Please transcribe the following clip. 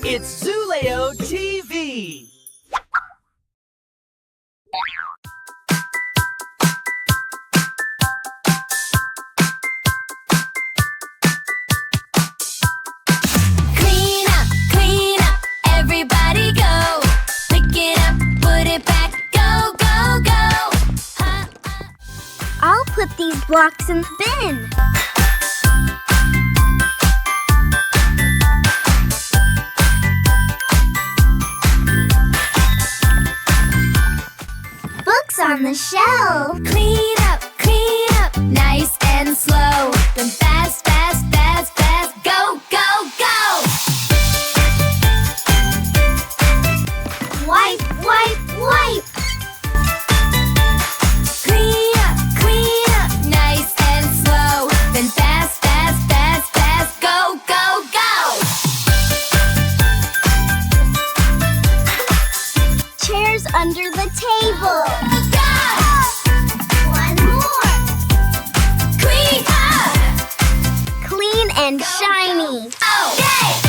It's Zuleo TV. Clean up, everybody go. Pick it up, put it back, go, go, go. I'll put these blocks in the bin. Books on the shelf. Clean up, nice and slow. Then fast, fast, fast, fast, go, go, go. Wipe, wipe, wipe. Clean up, nice and slow. Then fast, fast, fast, fast, go, go, go. Chairs under the table. One more. Clean up. Clean and shiny. Okay.